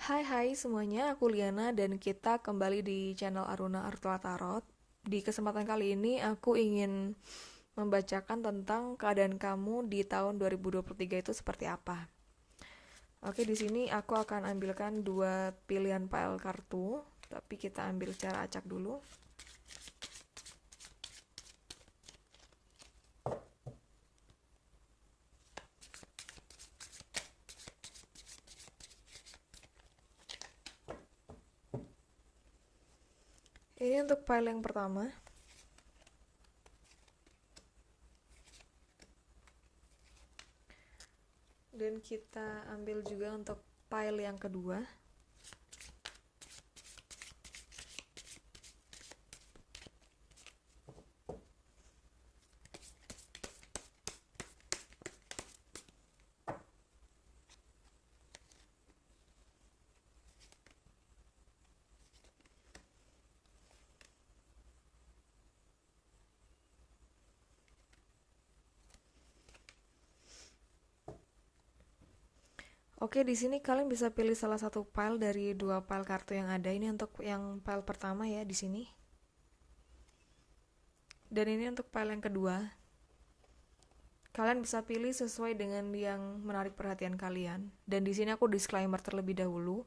Hai semuanya, aku Liana dan kita kembali di channel Aruna Artula Tarot. Di kesempatan kali ini aku ingin membacakan tentang keadaan kamu di tahun 2023 itu seperti apa. Oke, di sini aku akan ambilkan dua pilihan pile kartu, tapi kita ambil secara acak dulu. Ini untuk pile yang pertama. Dan kita ambil juga untuk pile yang kedua. Oke, di sini kalian bisa pilih salah satu pile dari dua pile kartu yang ada. Ini untuk yang pile pertama ya di sini. Dan ini untuk pile yang kedua. Kalian bisa pilih sesuai dengan yang menarik perhatian kalian. Dan di sini aku disclaimer terlebih dahulu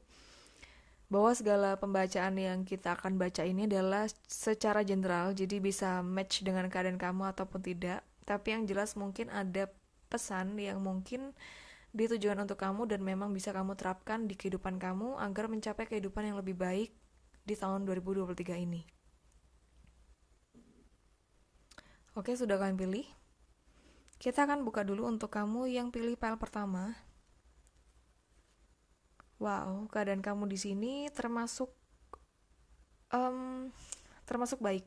bahwa segala pembacaan yang kita akan baca ini adalah secara general, jadi bisa match dengan keadaan kamu ataupun tidak. Tapi yang jelas mungkin ada pesan yang mungkin ditujukan untuk kamu dan memang bisa kamu terapkan di kehidupan kamu agar mencapai kehidupan yang lebih baik di tahun 2023 ini. Oke, sudah kalian pilih? Kita akan buka dulu untuk kamu yang pilih pile pertama. Wow, keadaan kamu di sini um, termasuk baik.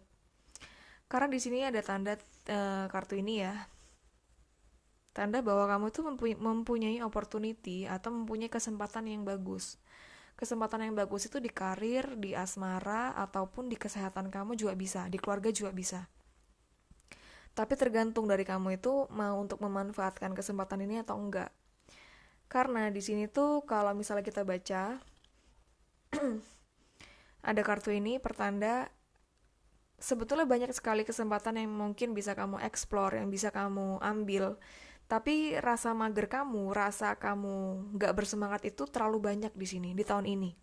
Karena di sini ada tanda kartu ini ya. Tanda bahwa kamu itu mempunyai opportunity atau mempunyai kesempatan yang bagus. Kesempatan yang bagus itu di karir, di asmara, ataupun di kesehatan kamu juga bisa, di keluarga juga bisa. Tapi tergantung dari kamu itu mau untuk memanfaatkan kesempatan ini atau enggak. Karena di sini tuh kalau misalnya kita baca ada kartu ini pertanda sebetulnya banyak sekali kesempatan yang mungkin bisa kamu explore, yang bisa kamu ambil. Tapi rasa mager kamu, rasa kamu nggak bersemangat itu terlalu banyak di sini, di tahun ini.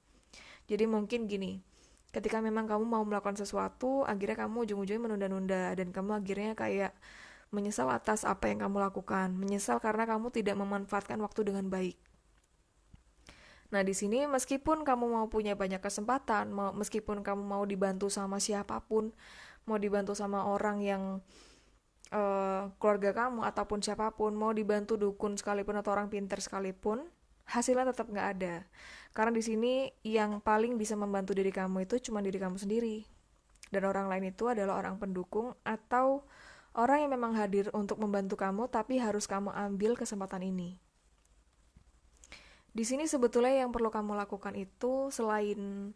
Jadi mungkin gini, ketika memang kamu mau melakukan sesuatu, akhirnya kamu ujung-ujungnya menunda-nunda dan kamu akhirnya kayak menyesal atas apa yang kamu lakukan, menyesal karena kamu tidak memanfaatkan waktu dengan baik. Nah, di sini meskipun kamu mau punya banyak kesempatan, meskipun kamu mau dibantu sama siapapun, mau dibantu sama orang yang keluarga kamu ataupun siapapun, mau dibantu dukun sekalipun atau orang pintar sekalipun, hasilnya tetap nggak ada. Karena di sini yang paling bisa membantu diri kamu itu cuma diri kamu sendiri. Dan orang lain itu adalah orang pendukung atau orang yang memang hadir untuk membantu kamu, tapi harus kamu ambil kesempatan ini. Di sini sebetulnya yang perlu kamu lakukan itu selain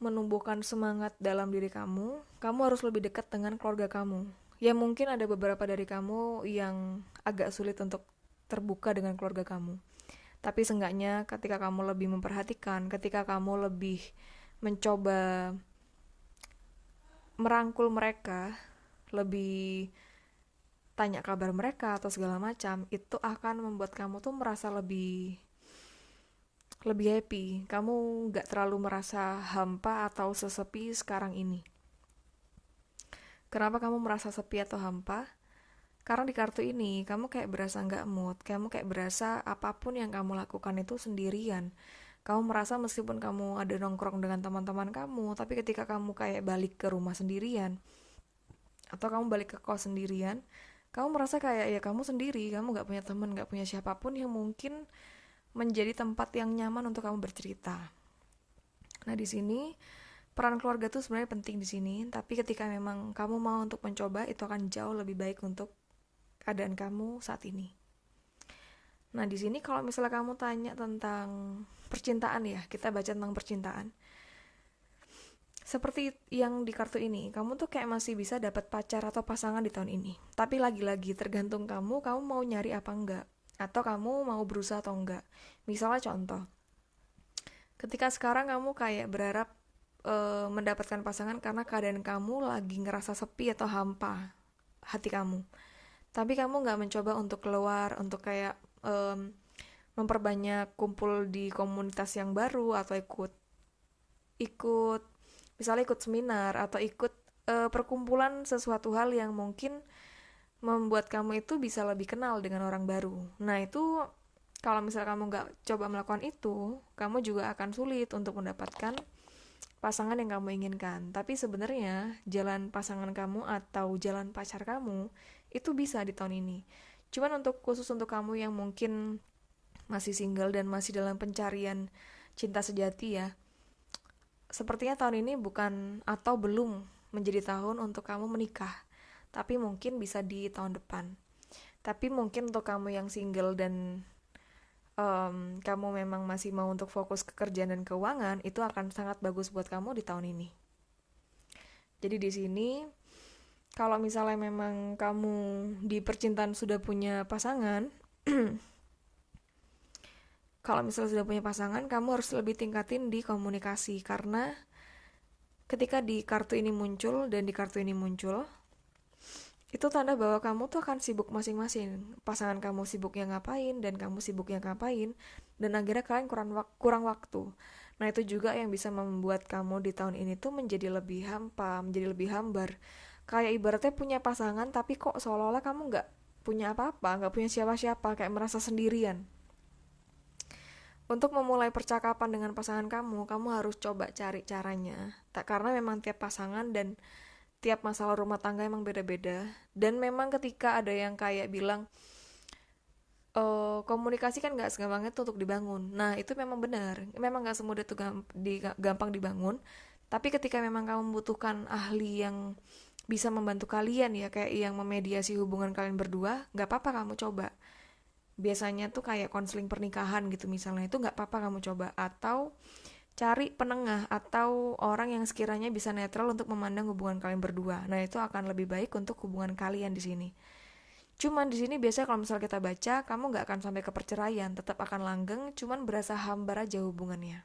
menumbuhkan semangat dalam diri kamu harus lebih dekat dengan keluarga kamu. Ya mungkin ada beberapa dari kamu yang agak sulit untuk terbuka dengan keluarga kamu. Tapi seenggaknya ketika kamu lebih memperhatikan, ketika kamu lebih mencoba merangkul mereka, lebih tanya kabar mereka atau segala macam, itu akan membuat kamu tuh merasa lebih happy. Kamu gak terlalu merasa hampa atau sesepi sekarang ini. Kenapa kamu merasa sepi atau hampa? Karena di kartu ini kamu kayak berasa gak mood, kamu kayak berasa apapun yang kamu lakukan itu sendirian. Kamu merasa meskipun kamu ada nongkrong dengan teman-teman kamu, tapi ketika kamu kayak balik ke rumah sendirian, atau kamu balik ke kos sendirian, kamu merasa kayak ya kamu sendiri, kamu gak punya teman, gak punya siapapun yang mungkin menjadi tempat yang nyaman untuk kamu bercerita. Nah, di sini peran keluarga tuh sebenarnya penting di sini, tapi ketika memang kamu mau untuk mencoba, itu akan jauh lebih baik untuk keadaan kamu saat ini. Nah, di sini kalau misalnya kamu tanya tentang percintaan ya, kita baca tentang percintaan. Seperti yang di kartu ini, kamu tuh kayak masih bisa dapat pacar atau pasangan di tahun ini. Tapi lagi-lagi tergantung kamu mau nyari apa enggak, atau kamu mau berusaha atau enggak. Misalnya contoh, Ketika sekarang kamu kayak berharap mendapatkan pasangan karena keadaan kamu lagi ngerasa sepi atau hampa hati kamu. Tapi kamu nggak mencoba untuk keluar, untuk kayak memperbanyak kumpul di komunitas yang baru atau ikut ikut misalnya ikut seminar atau ikut perkumpulan sesuatu hal yang mungkin membuat kamu itu bisa lebih kenal dengan orang baru. Nah itu kalau misalnya kamu nggak coba melakukan itu, kamu juga akan sulit untuk mendapatkan pasangan yang kamu inginkan. Tapi sebenarnya jalan pasangan kamu atau jalan pacar kamu itu bisa di tahun ini. Cuman untuk khusus untuk kamu yang mungkin masih single dan masih dalam pencarian cinta sejati ya, sepertinya tahun ini bukan atau belum menjadi tahun untuk kamu menikah, tapi mungkin bisa di tahun depan. Tapi mungkin untuk kamu yang single dan kamu memang masih mau untuk fokus ke kerjaan dan keuangan, itu akan sangat bagus buat kamu di tahun ini. Jadi di sini, kalau misalnya memang kamu di percintaan sudah punya pasangan, kalau misalnya sudah punya pasangan, kamu harus lebih tingkatin di komunikasi karena ketika di kartu ini muncul dan di kartu ini muncul, itu tanda bahwa kamu tuh akan sibuk masing-masing. Pasangan kamu sibuknya ngapain dan kamu sibuknya ngapain, dan akhirnya kalian kurang waktu. Nah itu juga yang bisa membuat kamu di tahun ini tuh menjadi lebih hampa, menjadi lebih hambar. Kayak ibaratnya punya pasangan tapi kok seolah-olah kamu nggak punya apa-apa, nggak punya siapa-siapa, kayak merasa sendirian. Untuk memulai percakapan dengan pasangan kamu harus coba cari caranya. Tak karena memang tiap pasangan dan tiap masalah rumah tangga emang beda-beda. Dan memang ketika ada yang kayak bilang, komunikasi kan gak segampang itu untuk dibangun. Nah itu memang benar, memang gak semudah itu gampang dibangun. Tapi ketika memang kamu membutuhkan ahli yang bisa membantu kalian ya, kayak yang memediasi hubungan kalian berdua, gak apa-apa kamu coba. Biasanya tuh kayak konseling pernikahan gitu misalnya, itu gak apa-apa kamu coba. Atau cari penengah atau orang yang sekiranya bisa netral untuk memandang hubungan kalian berdua. Nah, itu akan lebih baik untuk hubungan kalian di sini. Cuman di sini biasanya kalau misalnya kita baca, kamu nggak akan sampai ke perceraian, tetap akan langgeng, cuman berasa hambar aja hubungannya.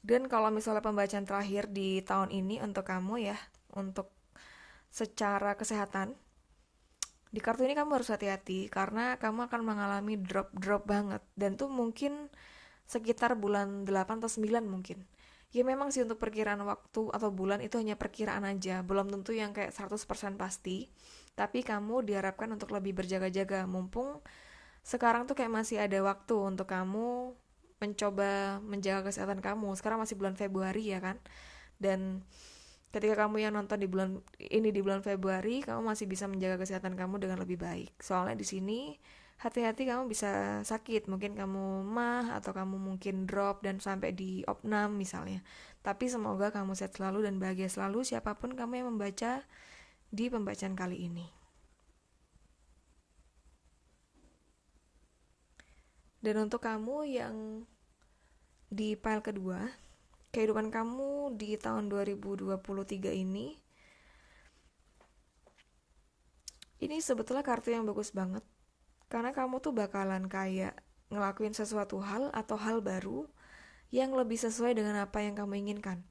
Dan kalau misalnya pembacaan terakhir di tahun ini untuk kamu ya, untuk secara kesehatan, di kartu ini kamu harus hati-hati karena kamu akan mengalami drop-drop banget. Dan tuh mungkin sekitar bulan 8 atau 9 mungkin. Ya memang sih untuk perkiraan waktu atau bulan itu hanya perkiraan aja, belum tentu yang kayak 100% pasti. Tapi kamu diharapkan untuk lebih berjaga-jaga, mumpung sekarang tuh kayak masih ada waktu untuk kamu mencoba menjaga kesehatan kamu. Sekarang masih bulan Februari ya kan? Dan ketika kamu yang nonton di bulan ini di bulan Februari, kamu masih bisa menjaga kesehatan kamu dengan lebih baik. Soalnya di sini hati-hati kamu bisa sakit, mungkin kamu mah atau kamu mungkin drop dan sampai di opnam misalnya. Tapi semoga kamu sehat selalu dan bahagia selalu siapapun kamu yang membaca di pembacaan kali ini. Dan untuk kamu yang di file kedua, kehidupan kamu di tahun 2023 ini sebetulnya kartu yang bagus banget. Karena kamu tuh bakalan kayak ngelakuin sesuatu hal atau hal baru yang lebih sesuai dengan apa yang kamu inginkan.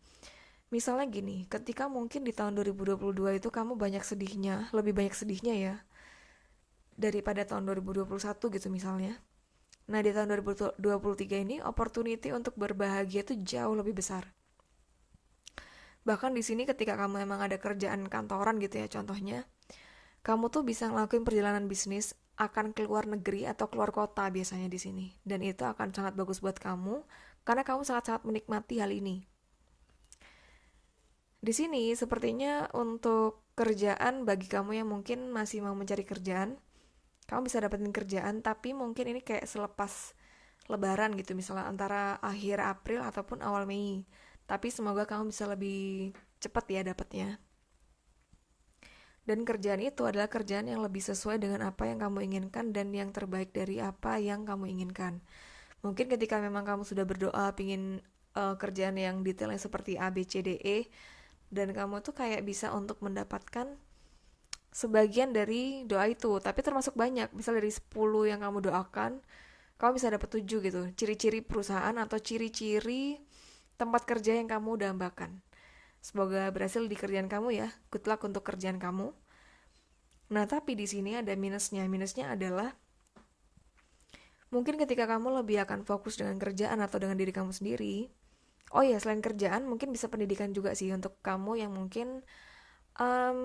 Misalnya gini, ketika mungkin di tahun 2022 itu kamu banyak sedihnya, lebih banyak sedihnya ya, daripada tahun 2021 gitu misalnya. Nah di tahun 2023 ini opportunity untuk berbahagia itu jauh lebih besar. Bahkan di sini ketika kamu emang ada kerjaan kantoran gitu ya contohnya, kamu tuh bisa ngelakuin perjalanan bisnis akan keluar negeri atau keluar kota biasanya di sini. Dan itu akan sangat bagus buat kamu karena kamu sangat-sangat menikmati hal ini. Di sini sepertinya untuk kerjaan bagi kamu yang mungkin masih mau mencari kerjaan, kamu bisa dapetin kerjaan tapi mungkin ini kayak selepas lebaran gitu misalnya antara akhir April ataupun awal Mei. Tapi semoga kamu bisa lebih cepat ya dapetnya. Dan kerjaan itu adalah kerjaan yang lebih sesuai dengan apa yang kamu inginkan dan yang terbaik dari apa yang kamu inginkan. Mungkin ketika memang kamu sudah berdoa pingin kerjaan yang detailnya seperti A, B, C, D, E, dan kamu tuh kayak bisa untuk mendapatkan sebagian dari doa itu, tapi termasuk banyak. Misal dari 10 yang kamu doakan, kamu bisa dapat 7 gitu, ciri-ciri perusahaan atau ciri-ciri tempat kerja yang kamu dambakan. Semoga berhasil di kerjaan kamu ya. Good luck untuk kerjaan kamu. Nah, tapi di sini ada minusnya. Minusnya adalah mungkin ketika kamu lebih akan fokus dengan kerjaan atau dengan diri kamu sendiri. Oh ya, selain kerjaan, mungkin bisa pendidikan juga sih untuk kamu yang mungkin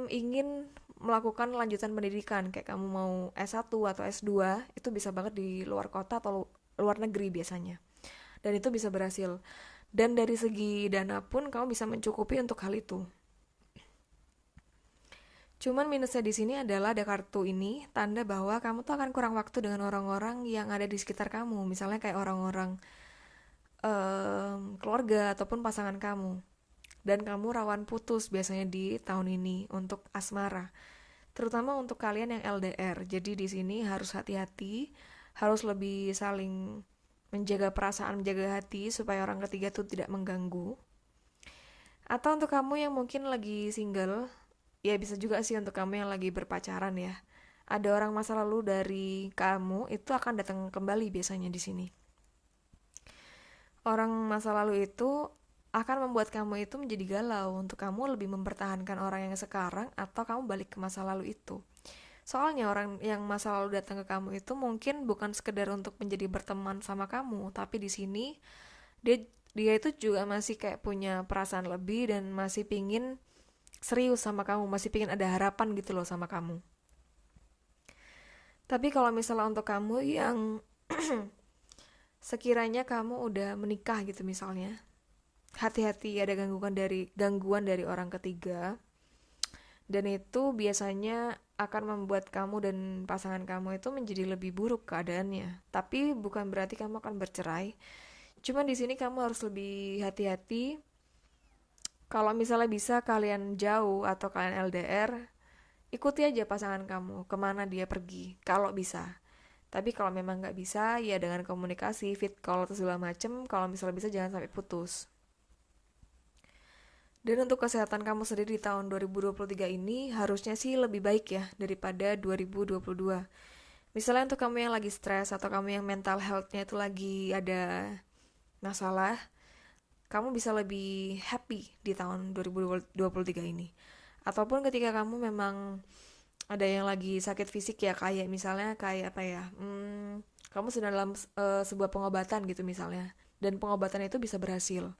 ingin melakukan lanjutan pendidikan. Kayak kamu mau S1 atau S2, itu bisa banget di luar kota atau luar negeri biasanya. Dan itu bisa berhasil. Dan dari segi dana pun kamu bisa mencukupi untuk hal itu. Cuman minusnya di sini adalah ada kartu ini, tanda bahwa kamu tuh akan kurang waktu dengan orang-orang yang ada di sekitar kamu. Misalnya kayak orang-orang keluarga ataupun pasangan kamu. Dan kamu rawan putus biasanya di tahun ini untuk asmara. Terutama untuk kalian yang LDR. Jadi di sini harus hati-hati, harus lebih saling menjaga perasaan, menjaga hati supaya orang ketiga tuh tidak mengganggu. Atau untuk kamu yang mungkin lagi single, ya bisa juga sih untuk kamu yang lagi berpacaran ya. Ada orang masa lalu dari kamu itu akan datang kembali biasanya di sini. Orang masa lalu itu akan membuat kamu itu menjadi galau untuk kamu lebih mempertahankan orang yang sekarang atau kamu balik ke masa lalu itu. Soalnya orang yang masa lalu datang ke kamu itu mungkin bukan sekedar untuk menjadi berteman sama kamu, tapi di sini dia dia itu juga masih kayak punya perasaan lebih dan masih pingin serius sama kamu, masih pingin ada harapan gitu loh sama kamu. Tapi kalau misalnya untuk kamu yang sekiranya kamu udah menikah gitu misalnya, hati-hati ada gangguan dari orang ketiga, dan itu biasanya akan membuat kamu dan pasangan kamu itu menjadi lebih buruk keadaannya. Tapi bukan berarti kamu akan bercerai. Cuman di sini kamu harus lebih hati-hati. Kalau misalnya bisa kalian jauh atau kalian LDR, ikuti aja pasangan kamu kemana dia pergi kalau bisa. Tapi kalau memang nggak bisa, ya dengan komunikasi, fit call atau segala macem. Kalau misalnya bisa jangan sampai putus. Dan untuk kesehatan kamu sendiri di tahun 2023 ini harusnya sih lebih baik ya daripada 2022. Misalnya untuk kamu yang lagi stres atau kamu yang mental health-nya itu lagi ada masalah, kamu bisa lebih happy di tahun 2023 ini. Ataupun ketika kamu memang ada yang lagi sakit fisik ya, kayak misalnya kayak apa ya, kamu sedang dalam sebuah pengobatan gitu misalnya, dan pengobatan itu bisa berhasil.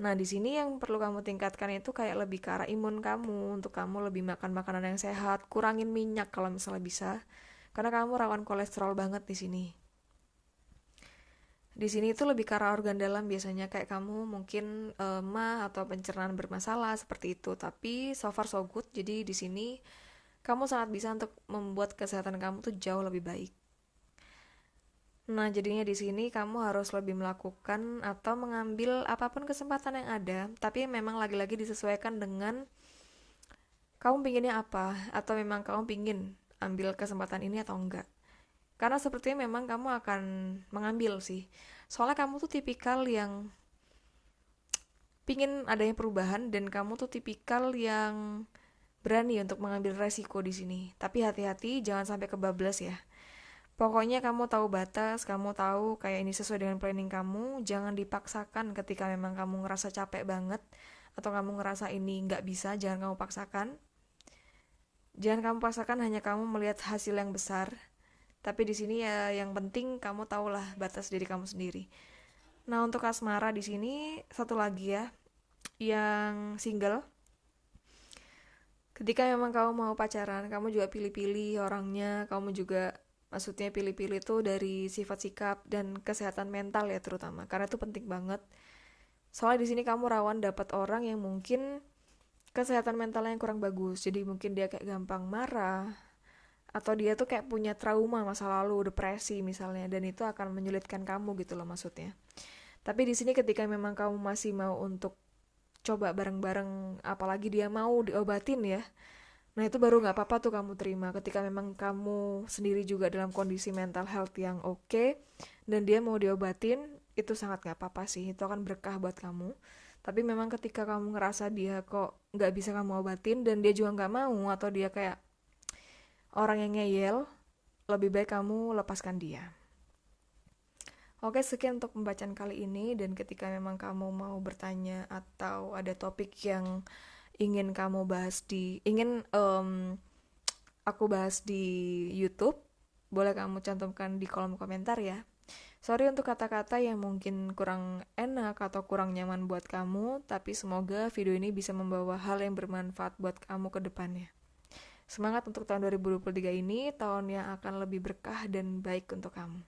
Nah, di sini yang perlu kamu tingkatkan itu kayak lebih ke arah imun kamu, untuk kamu lebih makan makanan yang sehat, kurangin minyak kalau misalnya bisa, karena kamu rawan kolesterol banget di sini. Di sini itu lebih ke arah organ dalam biasanya, kayak kamu mungkin mah atau pencernaan bermasalah seperti itu. Tapi so far so good. Jadi di sini kamu sangat bisa untuk membuat kesehatan kamu tuh jauh lebih baik. Nah, jadinya di sini kamu harus lebih melakukan atau mengambil apapun kesempatan yang ada, tapi memang lagi-lagi disesuaikan dengan kamu pinginnya apa, atau memang kamu pingin ambil kesempatan ini atau enggak. Karena sepertinya memang kamu akan mengambil sih. Soalnya kamu tuh tipikal yang pingin adanya perubahan dan kamu tuh tipikal yang berani untuk mengambil resiko di sini. Tapi hati-hati jangan sampai kebablas ya. Pokoknya kamu tahu batas, kamu tahu kayak ini sesuai dengan planning kamu, jangan dipaksakan ketika memang kamu ngerasa capek banget atau kamu ngerasa ini nggak bisa, jangan kamu paksakan. Jangan kamu paksakan hanya kamu melihat hasil yang besar. Tapi di sini ya yang penting kamu tahulah batas diri kamu sendiri. Nah, untuk asmara di sini satu lagi ya, yang single. Ketika memang kamu mau pacaran, kamu juga pilih-pilih orangnya, kamu juga maksudnya pilih-pilih itu dari sifat sikap dan kesehatan mental ya terutama, karena itu penting banget. Soalnya di sini kamu rawan dapat orang yang mungkin kesehatan mentalnya yang kurang bagus, jadi mungkin dia kayak gampang marah, atau dia tuh kayak punya trauma masa lalu, depresi misalnya, dan itu akan menyulitkan kamu gitu loh maksudnya. Tapi di sini ketika memang kamu masih mau untuk coba bareng-bareng, apalagi dia mau diobatin ya, nah itu baru nggak apa-apa tuh kamu terima. Ketika memang kamu sendiri juga dalam kondisi mental health yang oke, dan dia mau diobatin, itu sangat nggak apa-apa sih, itu akan berkah buat kamu. Tapi memang ketika kamu ngerasa dia kok nggak bisa kamu obatin dan dia juga nggak mau, atau dia kayak orang yang ngeyel, lebih baik kamu lepaskan dia. Oke, sekian untuk pembacaan kali ini, dan ketika memang kamu mau bertanya atau ada topik yang ingin aku bahas di YouTube, boleh kamu cantumkan di kolom komentar ya. Sorry untuk kata-kata yang mungkin kurang enak atau kurang nyaman buat kamu, tapi semoga video ini bisa membawa hal yang bermanfaat buat kamu ke depannya. Semangat untuk tahun 2023 ini, tahun yang akan lebih berkah dan baik untuk kamu.